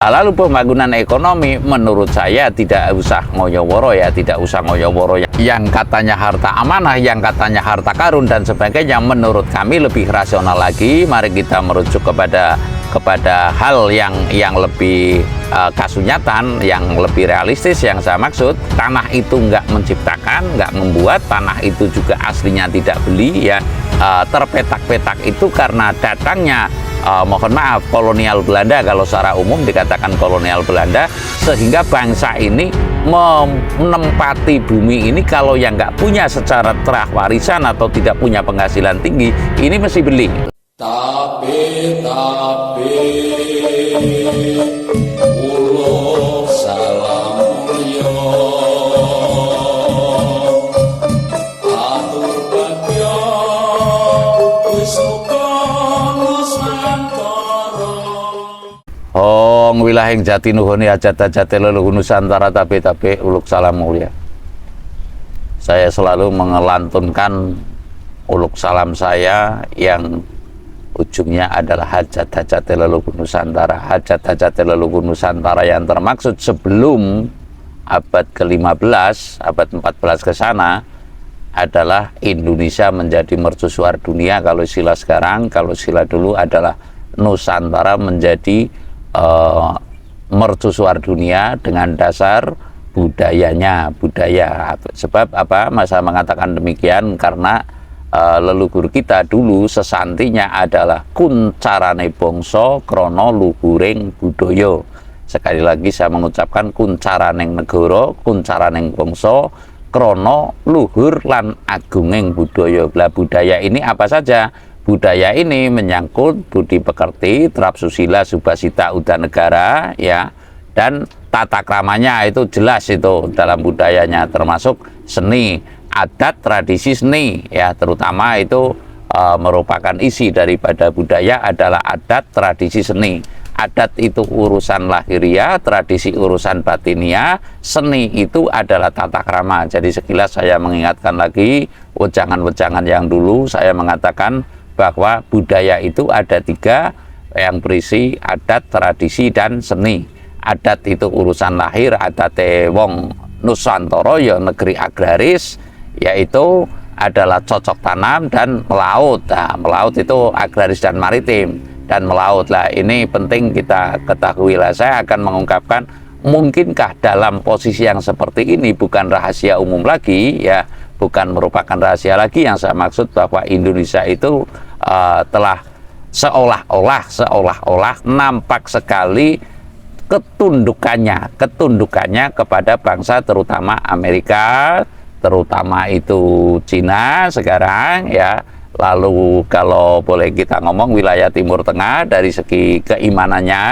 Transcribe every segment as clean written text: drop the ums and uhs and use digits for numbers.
Lalu pembangunan ekonomi menurut saya tidak usah ngoyo-woro ya, tidak usah ngoyo-woro yang katanya harta amanah, yang katanya harta karun dan sebagainya. Menurut kami lebih rasional lagi. Mari kita merujuk kepada hal yang lebih kasunyatan, yang lebih realistis. Yang saya maksud, tanah itu nggak menciptakan, nggak membuat, tanah itu juga aslinya tidak beli ya. Terpetak-petak itu karena datangnya mohon maaf, kolonial Belanda, kalau secara umum dikatakan kolonial Belanda, sehingga bangsa ini menempati bumi ini kalau yang nggak punya secara terah warisan atau tidak punya penghasilan tinggi, ini mesti beli. Tapi ulo salam yo atur bagyo Hong wilahing jati nuhuni hajat-hajate leluhur Nusantara tapi uluk salam mulia. Saya selalu mengelantunkan uluk salam saya yang ujungnya adalah hajat-hajate leluhur Nusantara. Hajat-hajate leluhur Nusantara yang termaksud sebelum abad ke-15, abad 14 ke sana adalah Indonesia menjadi mercusuar dunia kalau istilah sekarang. Kalau istilah dulu adalah Nusantara menjadi mercusuar dunia dengan dasar budayanya, budaya. Sebab apa masa mengatakan demikian? Karena leluhur kita dulu sesantinya adalah kuncarane bangsa krana luhuring budaya. Sekali lagi saya mengucapkan kuncaraneng negara, kuncaraneng bangsa krana luhur lan agunging budaya. Lah budaya ini apa saja? Budaya ini menyangkut budi pekerti, trap susila, subasita, udanegara ya, dan tata kramanya itu jelas itu dalam budayanya, termasuk seni, adat, tradisi seni ya, terutama itu merupakan isi daripada budaya adalah adat, tradisi, seni. Adat itu urusan lahiriah, tradisi urusan batinia, seni itu adalah tata krama. Jadi sekilas saya mengingatkan lagi wejangan-wejangan yang dulu saya mengatakan bahwa budaya itu ada 3 yang berisi adat, tradisi, dan seni. Adat itu urusan lahir, adate wong Nusantara ya negeri agraris, yaitu adalah cocok tanam dan melaut. Nah, melaut itu agraris dan maritim dan melaut lah. Ini penting kita ketahui lah. Saya akan mengungkapkan mungkinkah dalam posisi yang seperti ini, bukan rahasia umum lagi ya, bukan merupakan rahasia lagi. Yang saya maksud bahwa Indonesia itu telah seolah-olah nampak sekali ketundukannya kepada bangsa, terutama Amerika, terutama itu Cina sekarang ya. Lalu kalau boleh kita ngomong wilayah Timur Tengah dari segi keimanannya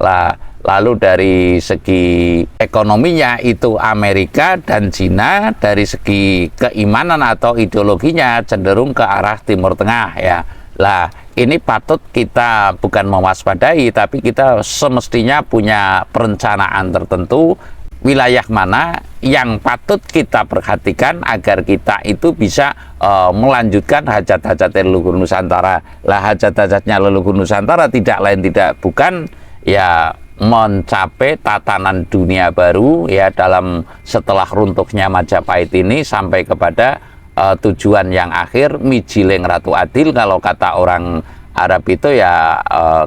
lah, lalu dari segi ekonominya itu Amerika dan Cina, dari segi keimanan atau ideologinya cenderung ke arah Timur Tengah ya. Lah ini patut kita bukan mewaspadai, tapi kita semestinya punya perencanaan tertentu wilayah mana yang patut kita perhatikan agar kita itu bisa melanjutkan hajat-hajat leluhur Nusantara. Lah hajat-hajatnya leluhur Nusantara tidak lain tidak bukan ya mencapai tatanan dunia baru ya, dalam setelah runtuhnya Majapahit ini sampai kepada tujuan yang akhir mijiling Ratu Adil. Kalau kata orang Arab itu ya,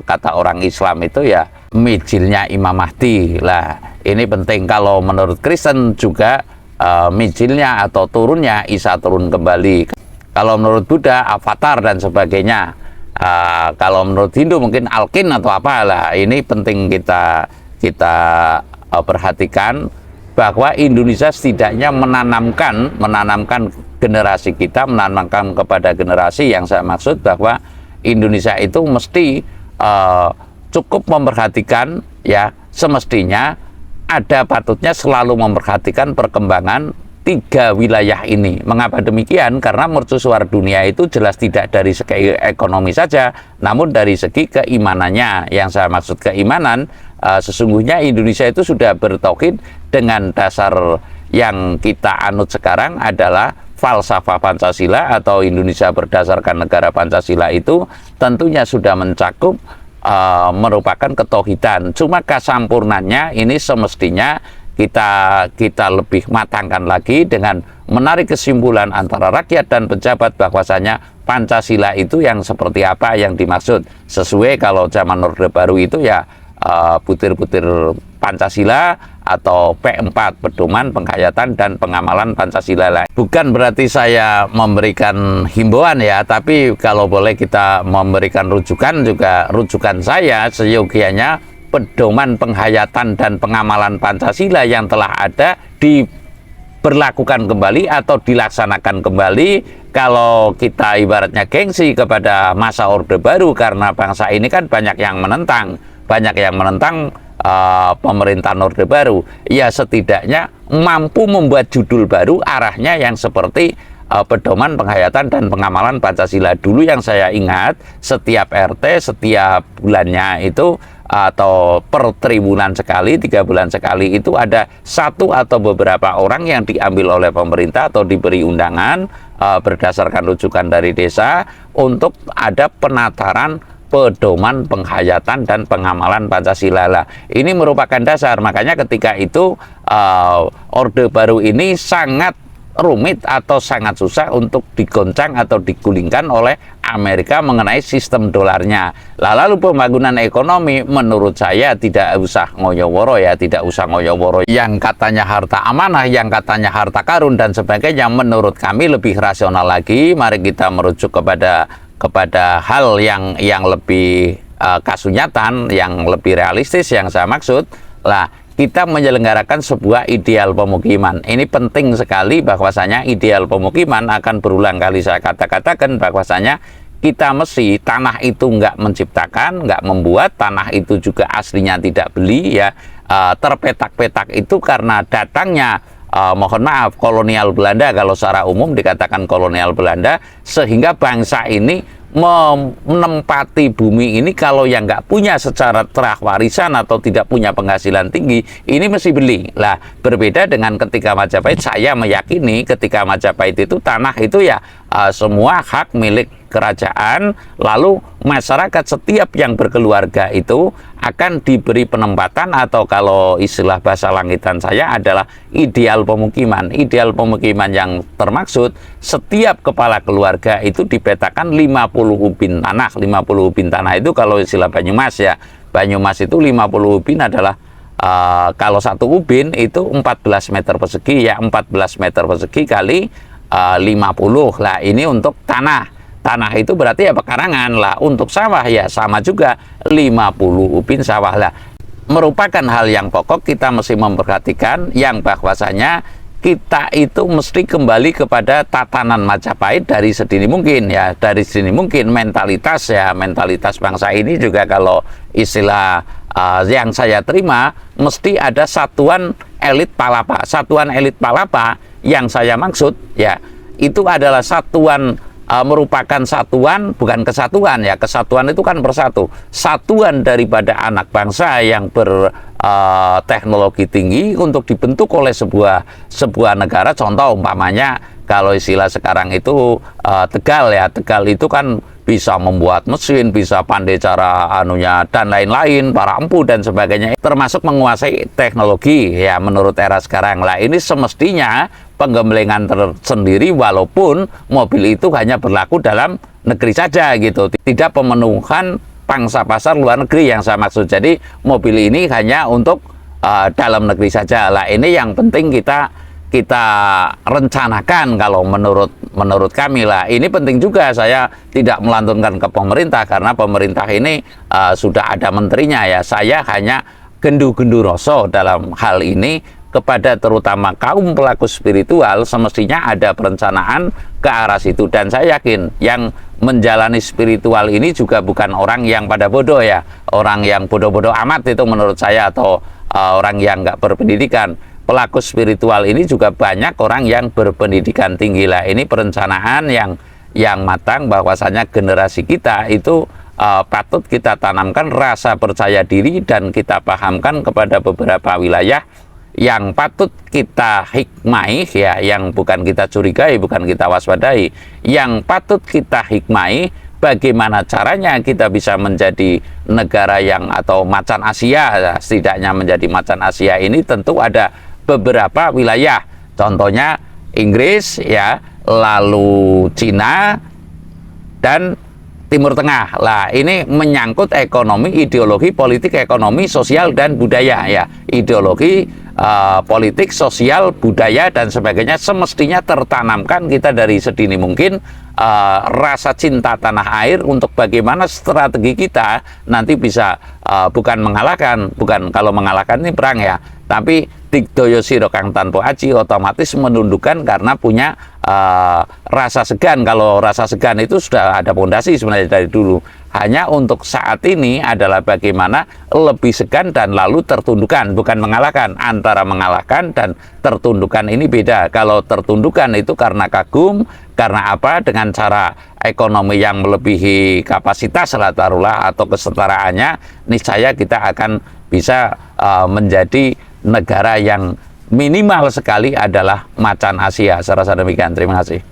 kata orang Islam itu ya mijilnya Imam Mahdi. Lah ini penting. Kalau menurut Kristen juga mijilnya atau turunnya Isa turun kembali. Kalau menurut Buddha avatar dan sebagainya. Kalau menurut Hindu mungkin Alkin atau apalah. Ini penting kita perhatikan bahwa Indonesia setidaknya menanamkan generasi kita, menanamkan kepada generasi. Yang saya maksud bahwa Indonesia itu mesti cukup memperhatikan ya, semestinya ada patutnya selalu memperhatikan perkembangan 3 wilayah ini. Mengapa demikian? Karena mercusuar dunia itu jelas tidak dari segi ekonomi saja, namun dari segi keimanannya. Yang saya maksud keimanan, sesungguhnya Indonesia itu sudah bertauhid dengan dasar yang kita anut sekarang adalah falsafah Pancasila atau Indonesia berdasarkan negara Pancasila. Itu tentunya sudah mencakup merupakan ketauhidan. Cuma kesampurnannya ini semestinya kita lebih matangkan lagi dengan menarik kesimpulan antara rakyat dan pejabat bahwasanya Pancasila itu yang seperti apa yang dimaksud. Sesuai kalau zaman Orde Baru itu ya butir-butir Pancasila atau P4, pedoman, penghayatan, dan pengamalan Pancasila. Bukan berarti saya memberikan himbauan ya, tapi kalau boleh kita memberikan rujukan juga, rujukan saya seyogianya pedoman, penghayatan, dan pengamalan Pancasila yang telah ada diberlakukan kembali atau dilaksanakan kembali. Kalau kita ibaratnya gengsi kepada masa Orde Baru, karena bangsa ini kan banyak yang menentang pemerintahan Orde Baru, ya setidaknya mampu membuat judul baru arahnya yang seperti pedoman, penghayatan, dan pengamalan Pancasila. Dulu yang saya ingat, setiap RT setiap bulannya itu atau per tribulan sekali, 3 bulan sekali itu ada satu atau beberapa orang yang diambil oleh pemerintah atau diberi undangan berdasarkan rujukan dari desa untuk ada penataran pedoman, penghayatan, dan pengamalan Pancasila. Ini merupakan dasar. Makanya ketika itu Orde Baru ini sangat rumit atau sangat susah untuk digoncang atau digulingkan oleh Amerika mengenai sistem dolarnya. Lalu pembangunan ekonomi menurut saya tidak usah ngoyo-woro ya, tidak usah ngoyo-woro. Yang katanya harta amanah, yang katanya harta karun dan sebagainya, menurut kami lebih rasional lagi. Mari kita merujuk kepada hal yang lebih kasunyatan, yang lebih realistis yang saya maksud. Kita menyelenggarakan sebuah ideal pemukiman. Ini penting sekali bahwasanya ideal pemukiman akan berulang kali saya katakan bahwasanya kita mesti tanah itu nggak menciptakan, nggak membuat, tanah itu juga aslinya tidak beli ya. Terpetak-petak itu karena datangnya mohon maaf kolonial Belanda, kalau secara umum dikatakan kolonial Belanda, sehingga bangsa ini menempati bumi ini kalau yang nggak punya secara terah warisan atau tidak punya penghasilan tinggi, ini mesti beli. Berbeda dengan ketika Majapahit, saya meyakini ketika Majapahit itu tanah itu ya semua hak milik kerajaan, lalu masyarakat setiap yang berkeluarga itu akan diberi penempatan atau kalau istilah bahasa langitan saya adalah ideal pemukiman. Ideal pemukiman yang termaksud setiap kepala keluarga itu dipetakan 50 ubin tanah. 50 ubin tanah itu kalau istilah Banyumas ya. Banyumas itu 50 ubin adalah kalau satu ubin itu 14 meter persegi ya, 14 meter persegi kali 50. Ini untuk tanah. Tanah itu berarti ya pekarangan. Untuk sawah ya sama juga 50 ubin sawah. Merupakan hal yang pokok kita mesti memperhatikan yang bahwasanya kita itu mesti kembali kepada tatanan Majapahit dari sedini mungkin ya, dari sedini mungkin mentalitas bangsa ini juga kalau istilah yang saya terima mesti ada satuan elit palapa. Satuan elit palapa yang saya maksud ya itu adalah satuan merupakan satuan, bukan kesatuan ya. Kesatuan itu kan bersatu. Satuan daripada anak bangsa yang berteknologi tinggi untuk dibentuk oleh sebuah negara. Contoh umpamanya kalau istilah sekarang itu Tegal ya. Tegal itu kan bisa membuat mesin, bisa pandai cara anunya dan lain-lain, para empu dan sebagainya, termasuk menguasai teknologi ya menurut era sekarang. Ini semestinya penggemblengan tersendiri walaupun mobil itu hanya berlaku dalam negeri saja gitu, tidak pemenuhan pangsa pasar luar negeri yang saya maksud. Jadi mobil ini hanya untuk dalam negeri saja. Ini yang penting kita rencanakan kalau menurut kami ini penting juga. Saya tidak melantunkan ke pemerintah karena pemerintah ini sudah ada menterinya ya. Saya hanya gendu-gendu rasa dalam hal ini kepada terutama kaum pelaku spiritual, semestinya ada perencanaan ke arah situ. Dan saya yakin yang menjalani spiritual ini juga bukan orang yang pada bodoh ya, orang yang bodoh-bodoh amat itu menurut saya, atau orang yang nggak berpendidikan. Pelaku spiritual ini juga banyak orang yang berpendidikan tinggi. Ini perencanaan yang matang bahwasanya generasi kita itu patut kita tanamkan rasa percaya diri dan kita pahamkan kepada beberapa wilayah yang patut kita hikmai ya, yang bukan kita curigai, bukan kita waspadai, yang patut kita hikmai bagaimana caranya kita bisa menjadi negara yang atau macan Asia, setidaknya menjadi macan Asia ini tentu ada beberapa wilayah. Contohnya Inggris ya, lalu Cina dan Timur Tengah. Lah, ini menyangkut ekonomi, ideologi, politik, ekonomi, sosial dan budaya ya. Ideologi, politik, sosial, budaya dan sebagainya semestinya tertanamkan kita dari sedini mungkin rasa cinta tanah air untuk bagaimana strategi kita nanti bisa bukan mengalahkan, bukan kalau mengalahkan ini perang ya, tapi digdaya sira kang tanpa aji otomatis menundukkan karena punya rasa segan. Kalau rasa segan itu sudah ada fondasi sebenarnya dari dulu. Hanya untuk saat ini adalah bagaimana lebih segan dan lalu tertundukkan, bukan mengalahkan. Antara mengalahkan dan tertundukkan ini beda. Kalau tertundukkan itu karena kagum, karena apa? Dengan cara ekonomi yang melebihi kapasitas lah taruhlah atau kesetaraannya, niscaya kita akan bisa menjadi negara yang minimal sekali adalah macan Asia. Saya rasa demikian. Terima kasih.